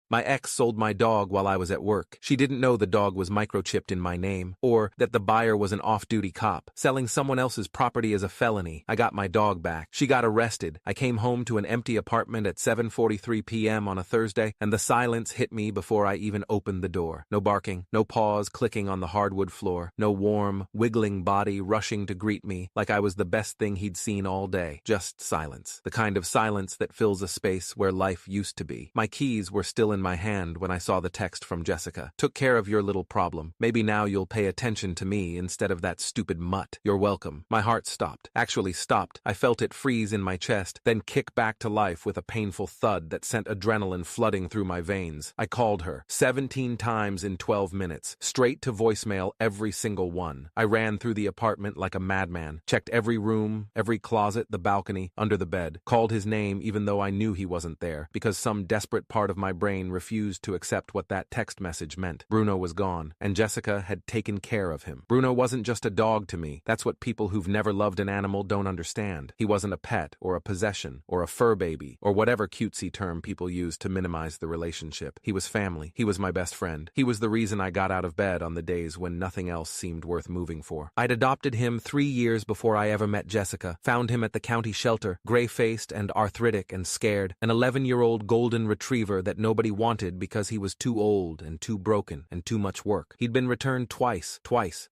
My ex sold my dog while I was at work. She didn't know the dog was microchipped in my name, or that the buyer was an off-duty cop. Selling someone else's property is a felony. I got my dog back. She got arrested. I came home to an empty apartment at 7:43 p.m. on a Thursday, and the silence hit me before I even opened the door. No barking, no paws clicking on the hardwood floor, no warm, wiggling body rushing to greet me like I was the best thing he'd seen all day. Just silence. The kind of silence that fills a space where life used to be. My keys were still in my hand when I saw the text from Jessica. Took care of your little problem. Maybe now you'll pay attention to me instead of that stupid mutt. You're welcome. My heart stopped. Actually stopped. I felt it freeze in my chest, then kick back to life with a painful thud that sent adrenaline flooding through my veins. I called her 17 times in 12 minutes, straight to voicemail every single one. I ran through the apartment like a madman, checked every room, every closet, the balcony, under the bed, called his name even though I knew he wasn't there, because some desperate part of my brain refused to accept what that text message meant. Bruno was gone, and Jessica had taken care of him. Bruno wasn't just a dog to me. That's what people who've never loved an animal don't understand. He wasn't a pet, or a possession, or a fur baby, or whatever cutesy term people use to minimize the relationship. He was family. He was my best friend. He was the reason I got out of bed on the days when nothing else seemed worth moving for. I'd adopted him 3 years before I ever met Jessica, found him at the county shelter, gray-faced and arthritic and scared, an 11-year-old golden retriever that nobody wanted because he was too old and too broken and too much work. He'd been returned twice.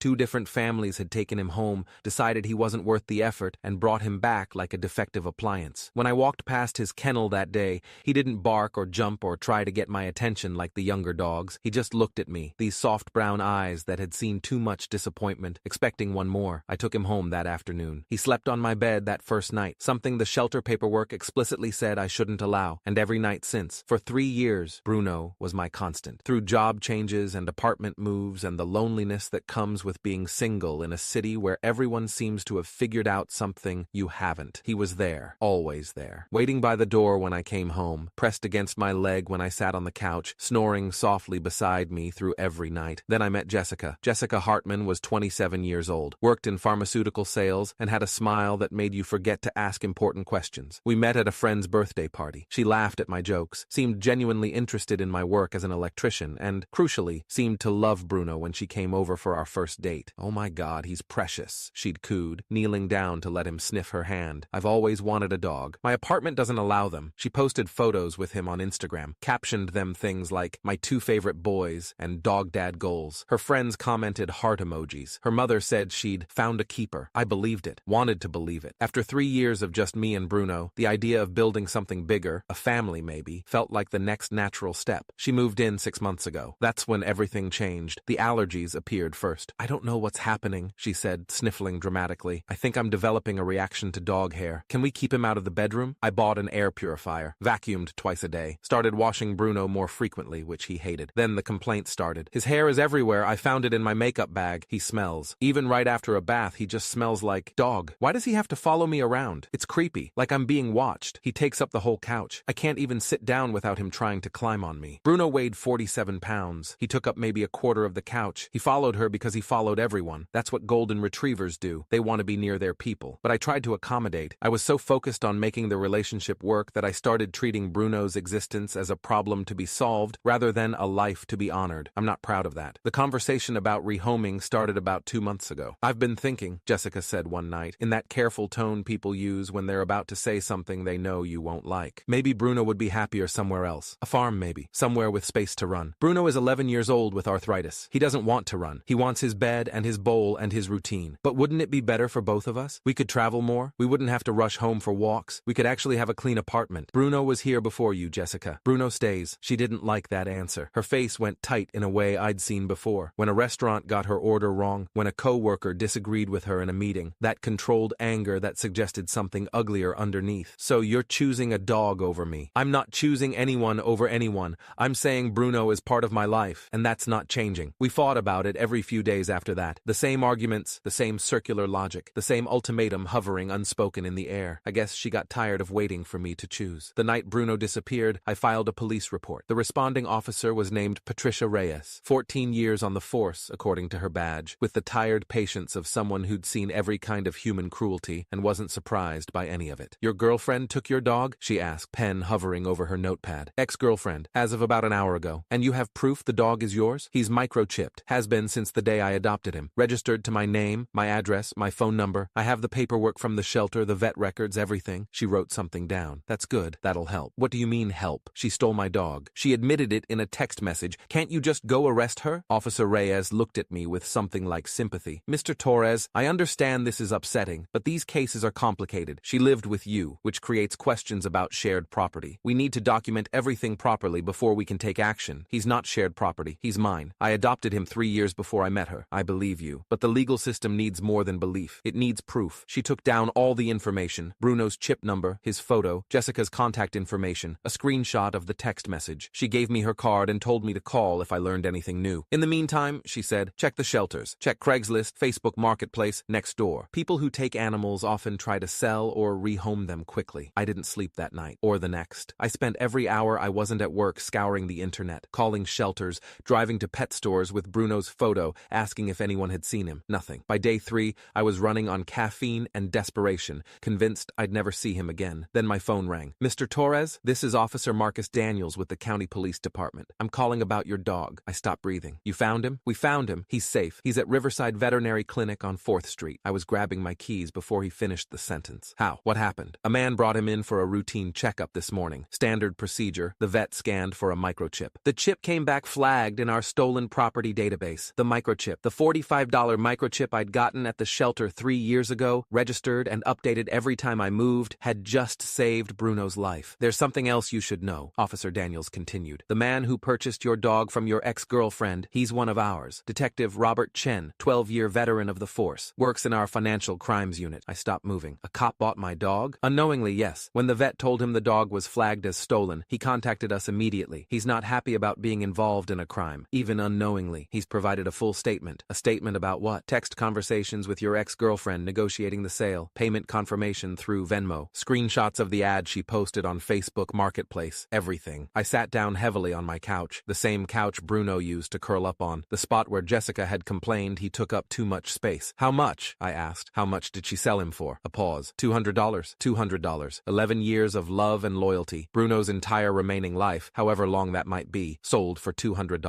2 different families had taken him home, decided he wasn't worth the effort, and brought him back like a defective appliance. When I walked past his kennel that day, he didn't bark or jump or try to get my attention like the younger dogs. He just looked at me, these soft brown eyes that had seen too much disappointment, expecting one more. I took him home that afternoon. He slept on my bed that first night, something the shelter paperwork explicitly said I shouldn't allow, and every night since. For 3 years, Bruno was my constant. Through job changes and apartment moves and the loneliness that comes with being single in a city where everyone seems to have figured out something you haven't. He was there, always there, waiting by the door when I came home, pressed against my leg when I sat on the couch, snoring softly beside me through every night. Then I met Jessica. Jessica Hartman was 27 years old, worked in pharmaceutical sales, and had a smile that made you forget to ask important questions. We met at a friend's birthday party. She laughed at my jokes, seemed genuinely interested in my work as an electrician, and, crucially, seemed to love Bruno when she came over for our first date. "Oh my God, he's precious," she'd cooed, kneeling down to let him sniff her hand. "I've always wanted a dog. My apartment doesn't allow them." She posted photos with him on Instagram, captioned them things like, "My 2 favorite boys," and "Dog Dad goals." Her friends commented heart emojis. Her mother said she'd found a keeper. I believed it, wanted to believe it. After 3 years of just me and Bruno, the idea of building something bigger, a family maybe, felt like the next natural step. She moved in 6 months ago. That's when everything changed. The allergies appeared first. "I don't know what's happening," she said, sniffling dramatically. "I think I'm developing a reaction to dog hair. Can we keep him out of the bedroom?" I bought an air purifier, vacuumed twice a day, started washing Bruno more frequently, which he hated. Then the complaints started. "His hair is everywhere. I found it in my makeup bag. He smells. Even right after a bath, he just smells like dog. Why does he have to follow me around? It's creepy, like I'm being watched. He takes up the whole couch. I can't even sit down without him trying to climb on me." Bruno weighed 47 pounds. He took up maybe a quarter of the couch. He followed her because he followed everyone. That's what golden retrievers do. They want to be near their people. But I tried to accommodate. I was so focused on making the relationship work that I started treating Bruno's existence as a problem to be solved rather than a life to be honored. I'm not proud of that. The conversation about rehoming started about 2 months ago. "I've been thinking," Jessica said one night, in that careful tone people use when they're about to say something they know you won't like. "Maybe Bruno would be happier somewhere else. A farm maybe. Somewhere with space to run. Bruno is 11 years old with arthritis. He doesn't want to run. He wants his bed and his bowl and his routine. But wouldn't it be better for both of us? We could travel more. We wouldn't have to rush home for walks. We could actually have a clean apartment. Bruno was here before you, Jessica. Bruno stays." She didn't like that answer. Her face went tight in a way I'd seen before. When a restaurant got her order wrong, when a coworker disagreed with her in a meeting, that controlled anger that suggested something uglier underneath. "So you're choosing a dog over me." "I'm not choosing anyone over anyone. I'm saying Bruno is part of my life, and that's not changing." We fought about it every few days after that. The same arguments, the same circular logic, the same ultimatum hovering unspoken in the air. I guess she got tired of waiting for me to choose. The night Bruno disappeared, I filed a police report. The responding officer was named Patricia Reyes, 14 years on the force, according to her badge, with the tired patience of someone who'd seen every kind of human cruelty and wasn't surprised by any of it. "Your girlfriend took your dog?" she asked, pen hovering over her notepad. "Ex-girlfriend ex-girlfriend, as of about an hour ago. And you have proof the dog is yours? He's microchipped. Has been since the day I adopted him. Registered to my name, my address, my phone number. I have the paperwork from the shelter, the vet records, everything. She wrote something down. That's good. That'll help. What do you mean help? She stole my dog. She admitted it in a text message. Can't you just go arrest her? Officer Reyes looked at me with something like sympathy. Mr. Torres, I understand this is upsetting, but these cases are complicated. She lived with you, which creates questions about shared property. We need to document everything properly before we can take action. He's not shared property. He's mine. I adopted him 3 years before I met her. I believe you. But the legal system needs more than belief. It needs proof. She took down all the information. Bruno's chip number, his photo, Jessica's contact information, a screenshot of the text message. She gave me her card and told me to call if I learned anything new. In the meantime, she said, check the shelters. Check Craigslist, Facebook Marketplace, next door. People who take animals often try to sell or rehome them quickly. I didn't sleep that night, or the next. I spent every hour I wasn't at work scouring the internet, calling shelters, driving to pet stores with Bruno's photo, asking if anyone had seen him. Nothing. By day 3, I was running on caffeine and desperation, convinced I'd never see him again. Then my phone rang. Mr. Torres, this is Officer Marcus Daniels with the County Police Department. I'm calling about your dog. I stopped breathing. You found him? We found him. He's safe. He's at Riverside Veterinary Clinic on 4th Street. I was grabbing my keys before he finished the sentence. How? What happened? A man brought him in for a routine checkup this morning. Standard procedure. The vet scanned for a microchip. The chip came back flagged in our stolen property database. The microchip. The $45 microchip I'd gotten at the shelter 3 years ago, registered and updated every time I moved, had just saved Bruno's life. There's something else you should know, Officer Daniels continued. The man who purchased your dog from your ex-girlfriend, he's one of ours. Detective Robert Chen, 12-year veteran of the force, works in our financial crimes unit. I stopped moving. A cop bought my dog? Unknowingly, yes. When the vet told him the dog was flagged as stolen, he contacted us immediately. He's not happy about being involved in a crime, even unknowingly. He's provided a full statement. A statement about what? Text conversations with your ex-girlfriend negotiating the sale, payment confirmation through Venmo, screenshots of the ad she posted on Facebook Marketplace, everything. I sat down heavily on my couch, the same couch Bruno used to curl up on, the spot where Jessica had complained he took up too much space. How much? I asked. How much did she sell him for? A pause. $200. $200. 11 years of love and loyalty. Bruno's entire remaining life, however long that might be, sold for $200.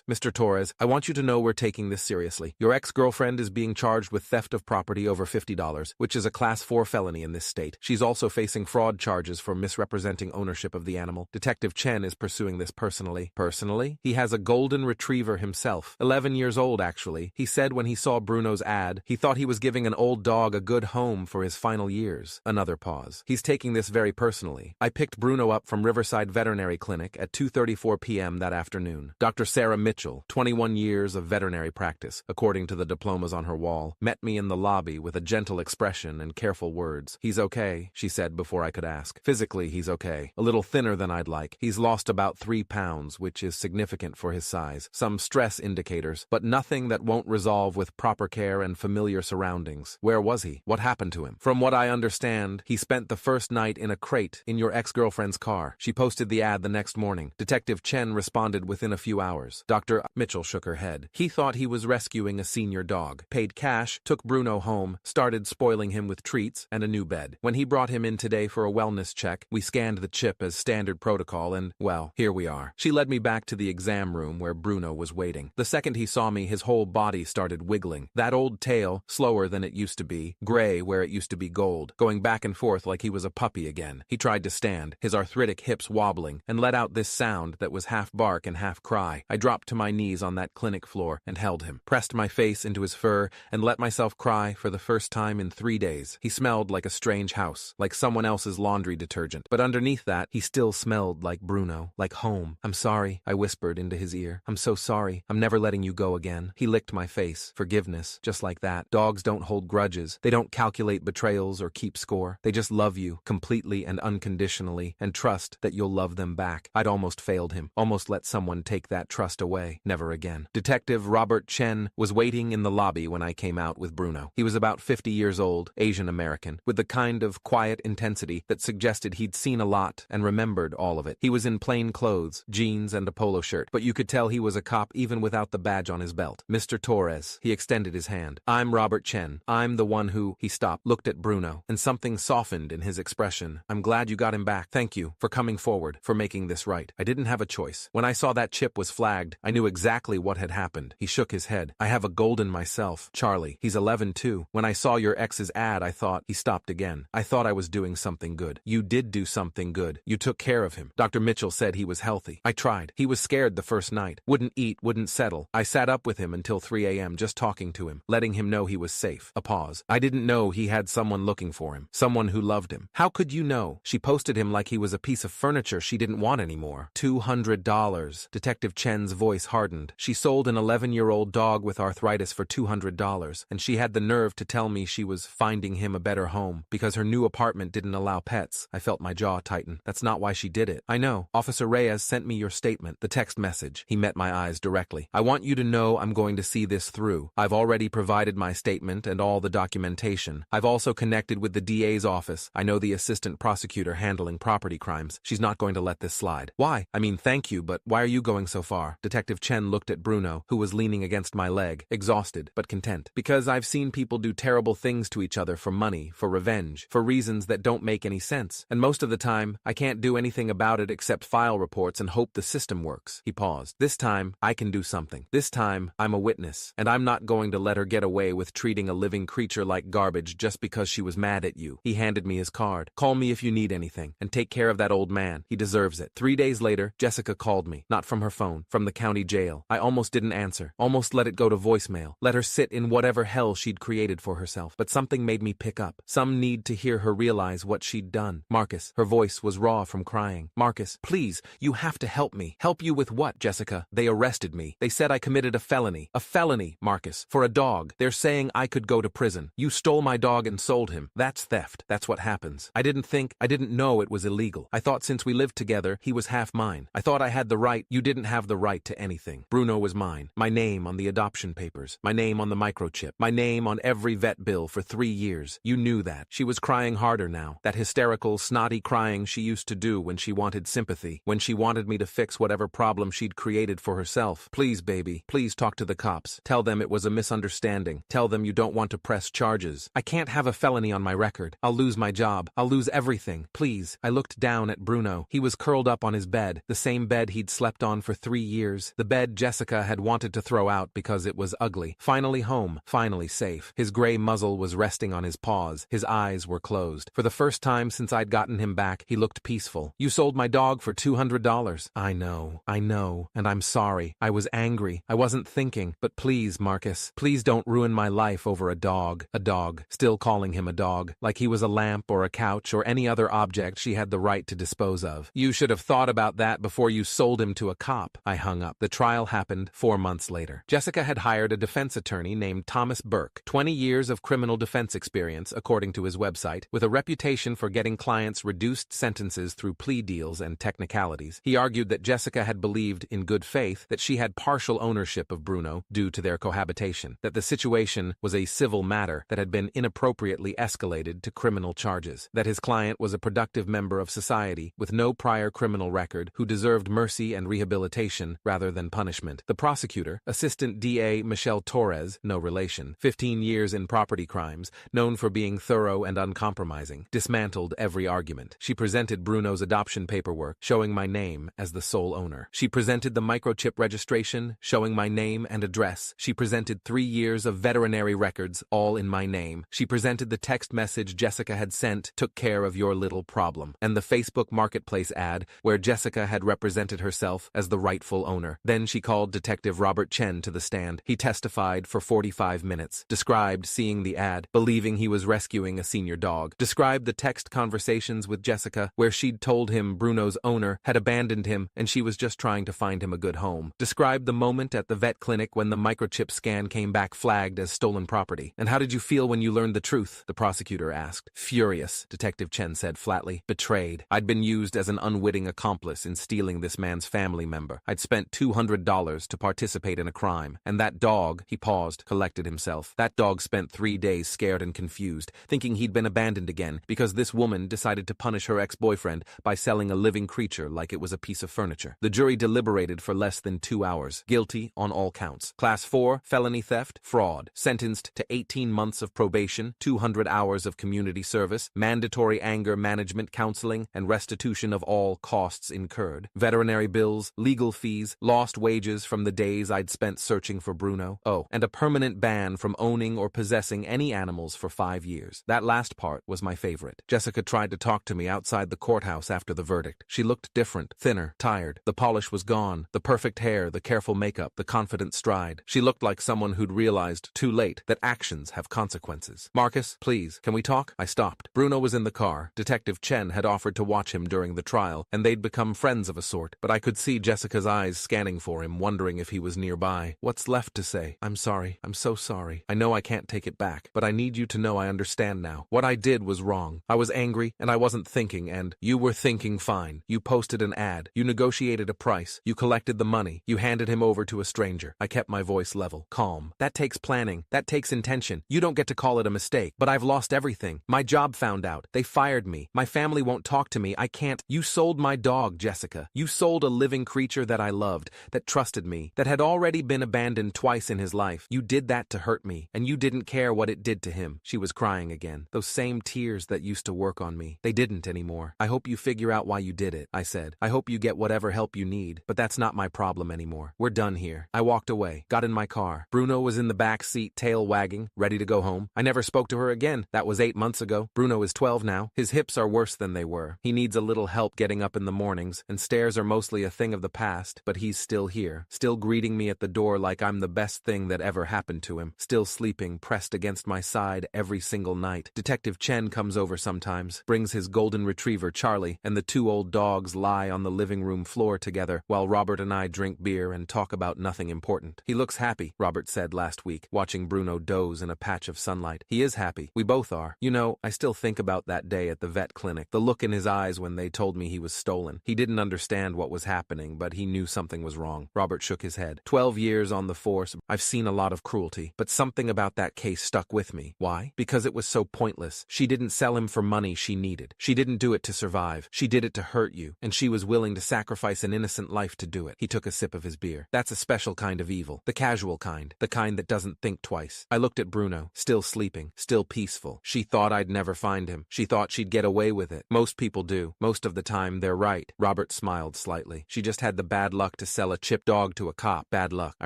Mr. Torres, I want you to know we're taking this seriously. Your ex-girlfriend is being charged with theft of property over $50, which is a Class 4 felony in this state. She's also facing fraud charges for misrepresenting ownership of the animal. Detective Chen is pursuing this personally. Personally? He has a golden retriever himself. 11 years old, actually. He said when he saw Bruno's ad, he thought he was giving an old dog a good home for his final years. Another pause. He's taking this very personally. I picked Bruno up from Riverside Veterinary Clinic at 2:34 p.m. that afternoon. Dr. Sarah Mitchell, 21 years of veterinary practice, according to the diplomas on her wall, met me in the lobby with a gentle expression and careful words. He's okay, she said before I could ask. Physically, he's okay. A little thinner than I'd like. He's lost about 3 pounds, which is significant for his size. Some stress indicators, but nothing that won't resolve with proper care and familiar surroundings. Where was he? What happened to him? From what I understand, he spent the first night in a crate in your ex-girlfriend's car. She posted the ad the next morning. Detective Chen responded within a few hours. Dr. Mitchell shook her head. He thought he was rescuing a senior dog. Paid cash, took Bruno home, started spoiling him with treats and a new bed. When he brought him in today for a wellness check, we scanned the chip as standard protocol and, well, here we are. She led me back to the exam room where Bruno was waiting. The second he saw me, his whole body started wiggling. That old tail, slower than it used to be, gray where it used to be gold, going back and forth like he was a puppy again. He tried to stand, his arthritic hips wobbling, and let out this sound that was half bark and half cry. I dropped to my knees on that clinic floor and held him, pressed my face into his fur, and let myself cry for the first time in 3 days. He smelled like a strange house, like someone else's laundry detergent, but underneath that, he still smelled like Bruno, like home. I'm sorry, I whispered into his ear. I'm so sorry. I'm never letting you go again. He licked my face. Forgiveness, just like that. Dogs don't hold grudges. They don't calculate betrayals or keep score. They just love you, completely and unconditionally, and trust that you'll love them back. I'd almost failed him, almost let someone take that trust away. Never again. Detective Robert Chen was waiting in the lobby when I came out with Bruno. He was about 50 years old, Asian American, with the kind of quiet intensity that suggested he'd seen a lot and remembered all of it. He was in plain clothes, jeans and a polo shirt, but you could tell he was a cop even without the badge on his belt. Mr. Torres, he extended his hand. I'm Robert Chen. I'm the one who, he stopped, looked at Bruno, and something softened in his expression. I'm glad you got him back. Thank you for coming forward, for making this this right. I didn't have a choice. When I saw that chip was flagged, I knew exactly what had happened. He shook his head. I have a golden myself. Charlie, he's 11 too. When I saw your ex's ad, I thought. He stopped again. I thought I was doing something good. You did do something good. You took care of him. Dr. Mitchell said he was healthy. I tried. He was scared the first night. Wouldn't eat, wouldn't settle. I sat up with him until 3 a.m. just talking to him, letting him know he was safe. A pause. I didn't know he had someone looking for him. Someone who loved him. How could you know? She posted him like he was a piece of furniture she didn't want anymore. $200. Detective Chen's voice hardened. She sold an 11-year-old dog with arthritis for $200, and she had the nerve to tell me she was finding him a better home because her new apartment didn't allow pets. I felt my jaw tighten. That's not why she did it. I know. Officer Reyes sent me your statement, the text message. He met my eyes directly. I want you to know I'm going to see this through. I've already provided my statement and all the documentation. I've also connected with the DA's office. I know the assistant prosecutor handling property crimes. She's not going to let this slide. Why? I mean, thank you, but why are you going so far? Detective Chen looked at Bruno, who was leaning against my leg, exhausted but content. Because I've seen people do terrible things to each other for money, for revenge, for reasons that don't make any sense. And most of the time, I can't do anything about it except file reports and hope the system works. He paused. This time, I can do something. This time, I'm a witness, and I'm not going to let her get away with treating a living creature like garbage just because she was mad at you. He handed me his card. Call me if you need anything, and take care of that old man. He deserves it. 3 days later, Jessica called me, not from her phone, from the county jail. I almost didn't answer, almost let it go to voicemail, let her sit in whatever hell she'd created for herself. But something made me pick up, some need to hear her realize what she'd done. Marcus, her voice was raw from crying. Marcus, please, you have to help me. Help you with what, Jessica? They arrested me. They said I committed a felony. A felony, Marcus, for a dog. They're saying I could go to prison. You stole my dog and sold him. That's theft. That's what happens. I didn't know it was illegal. I thought since we lived together, he was half mine. I thought I had the right. You didn't have the right to anything. Bruno was mine. My name on the adoption papers. My name on the microchip. My name on every vet bill for 3 years. You knew that. She was crying harder now. That hysterical, snotty crying she used to do when she wanted sympathy, when she wanted me to fix whatever problem she'd created for herself. Please, baby, please talk to the cops. Tell them it was a misunderstanding. Tell them you don't want to press charges. I can't have a felony on my record. I'll lose my job. I'll lose everything. Please. I looked down at Bruno. He was curled up on his bed, the same bed he'd slept on for 3 years, the bed Jessica had wanted to throw out because it was ugly. Finally home, finally safe. His gray muzzle was resting on his paws. His eyes were closed. For the first time since I'd gotten him back, he looked peaceful. You sold my dog for $200. I know, and I'm sorry. I was angry. I wasn't thinking. But please, Marcus, please don't ruin my life over a dog. A dog. Still calling him a dog. Like he was a lamp or a couch or any other object she had the right to dispose of. You should have thought about that before you sold him to a cop. I hung up. The trial happened 4 months later. Jessica had hired a defense attorney named Thomas Burke, 20 years of criminal defense experience, according to his website, with a reputation for getting clients reduced sentences through plea deals and technicalities. He argued that Jessica had believed, in good faith, that she had partial ownership of Bruno due to their cohabitation, that the situation was a civil matter that had been inappropriately escalated to criminal charges, that his client was a productive member of society with no prior criminal record who deserved mercy and rehabilitation rather than punishment. The prosecutor, Assistant DA Michelle Torres, no relation, 15 years in property crimes, known for being thorough and uncompromising, dismantled every argument. She presented Bruno's adoption paperwork, showing my name as the sole owner. She presented the microchip registration, showing my name and address. She presented 3 years of veterinary records, all in my name. She presented the text message Jessica had sent, took care of your little problem, and the Facebook Marketplace ad where Jessica had represented herself as the rightful owner. Then she called Detective Robert Chen to the stand. He testified for 45 minutes, described seeing the ad, believing he was rescuing a senior dog, described the text conversations with Jessica where she'd told him Bruno's owner had abandoned him and she was just trying to find him a good home, described the moment at the vet clinic when the microchip scan came back flagged as stolen property. And how did you feel when you learned the truth? The prosecutor asked. Furious, Detective Chen said flatly. Betrayed. I'd been used as an unwitting accomplice in stealing this man's family member. I'd spent $200 to participate in a crime. And that dog, he paused, collected himself. That dog spent 3 days scared and confused, thinking he'd been abandoned again because this woman decided to punish her ex-boyfriend by selling a living creature like it was a piece of furniture. The jury deliberated for less than 2 hours. Guilty on all counts. Class 4, felony theft, fraud. Sentenced to 18 months of probation, 200 hours of community service, mandatory anger management counseling, and restitution of all costs costs incurred. Veterinary bills, legal fees, lost wages from the days I'd spent searching for Bruno. Oh, and a permanent ban from owning or possessing any animals for 5 years. That last part was my favorite. Jessica tried to talk to me outside the courthouse after the verdict. She looked different, thinner, tired. The polish was gone, the perfect hair, the careful makeup, the confident stride. She looked like someone who'd realized, too late, that actions have consequences. Marcus, please, can we talk? I stopped. Bruno was in the car. Detective Chen had offered to watch him during the trial, and they'd become friends of a sort, but I could see Jessica's eyes scanning for him, wondering if he was nearby. What's left to say? I'm sorry. I'm so sorry. I know I can't take it back, but I need you to know I understand now. What I did was wrong. I was angry, and I wasn't thinking, and you were thinking fine. You posted an ad. You negotiated a price. You collected the money. You handed him over to a stranger. I kept my voice level, calm. That takes planning. That takes intention. You don't get to call it a mistake, but I've lost everything. My job found out. They fired me. My family won't talk to me. I can't. You sold my dog, Jessica. You sold a living creature that I loved, that trusted me, that had already been abandoned twice in his life. You did that to hurt me, and you didn't care what it did to him. She was crying again. Those same tears that used to work on me. They didn't anymore. I hope you figure out why you did it, I said. I hope you get whatever help you need, but that's not my problem anymore. We're done here. I walked away, got in my car. Bruno was in the back seat, tail wagging, ready to go home. I never spoke to her again. That was 8 months ago. Bruno is 12 now. His hips are worse than they were. He needs a little help getting up in the mornings, and stairs are mostly a thing of the past, but he's still here, still greeting me at the door like I'm the best thing that ever happened to him, still sleeping, pressed against my side every single night. Detective Chen comes over sometimes, brings his golden retriever Charlie, and the two old dogs lie on the living room floor together while Robert and I drink beer and talk about nothing important. He looks happy, Robert said last week, watching Bruno doze in a patch of sunlight. He is happy. We both are. You know, I still think about that day at the vet clinic, the look in his eyes when they told me he was stolen. He didn't understand what was happening, but he knew something was wrong. Robert shook his head. 12 years on the force, I've seen a lot of cruelty, but something about that case stuck with me. Why? Because it was so pointless. She didn't sell him for money she needed. She didn't do it to survive. She did it to hurt you, and she was willing to sacrifice an innocent life to do it. He took a sip of his beer. That's a special kind of evil. The casual kind. The kind that doesn't think twice. I looked at Bruno, still sleeping, still peaceful. She thought I'd never find him. She thought she'd get away with it. Most people do. Most of the time, they're right. Robert smiled slightly. She just had the bad luck to sell a chipped dog to a cop. Bad luck, I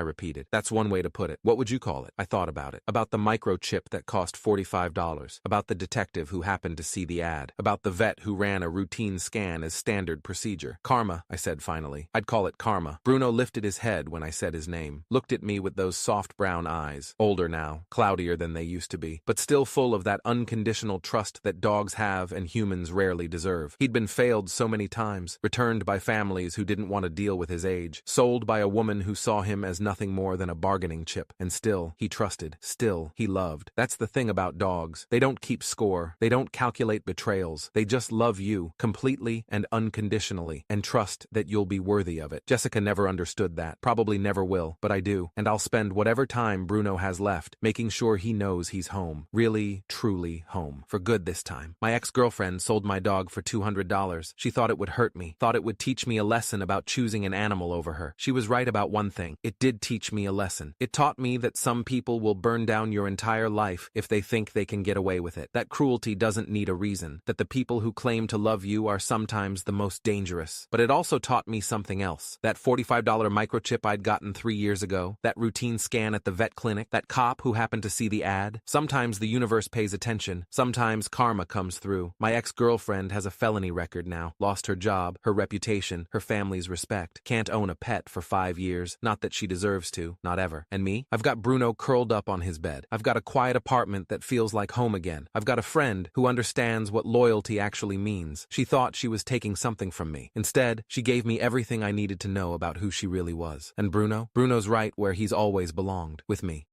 repeated. That's one way to put it. What would you call it? I thought about it. About the microchip that cost $45. About the detective who happened to see the ad. About the vet who ran a routine scan as standard procedure. Karma, I said finally. I'd call it karma. Bruno lifted his head when I said his name. Looked at me with those soft brown eyes. Older now. Cloudier than they used to be. But still full of that unconditional trust that dogs have and humans rarely deserve. He'd been failed so many times. Returned by families who didn't want to deal with his age. Sold by a woman who saw him as nothing more than a bargaining chip. And still, he trusted. Still, he loved. That's the thing about dogs. They don't keep score. They don't calculate betrayals. They just love you, completely and unconditionally, and trust that you'll be worthy of it. Jessica never understood that. Probably never will, but I do. And I'll spend whatever time Bruno has left, making sure he knows he's home. Really, truly home. For good this time. My ex-girlfriend sold my dog for $200. She thought it would hurt me. Thought it would teach me a lesson about choosing an animal over her. She was right about one thing. It did teach me a lesson. It taught me that some people will burn down your entire life if they think they can get away with it. That cruelty doesn't need a reason. That the people who claim to love you are sometimes the most dangerous. But it also taught me something else. That $45 microchip I'd gotten 3 years ago. That routine scan at the vet clinic. That cop who happened to see the ad. Sometimes the universe pays attention. Sometimes karma comes through. My ex-girlfriend has a felony record now. Lost her job, her reputation, her family's respect. Can't own a pet for 5 years. Not that she deserves to. Not ever. And me? I've got Bruno curled up on his bed. I've got a quiet apartment that feels like home again. I've got a friend who understands what loyalty actually means. She thought she was taking something from me. Instead, she gave me everything I needed to know about who she really was. And Bruno's right where he's always belonged, with me.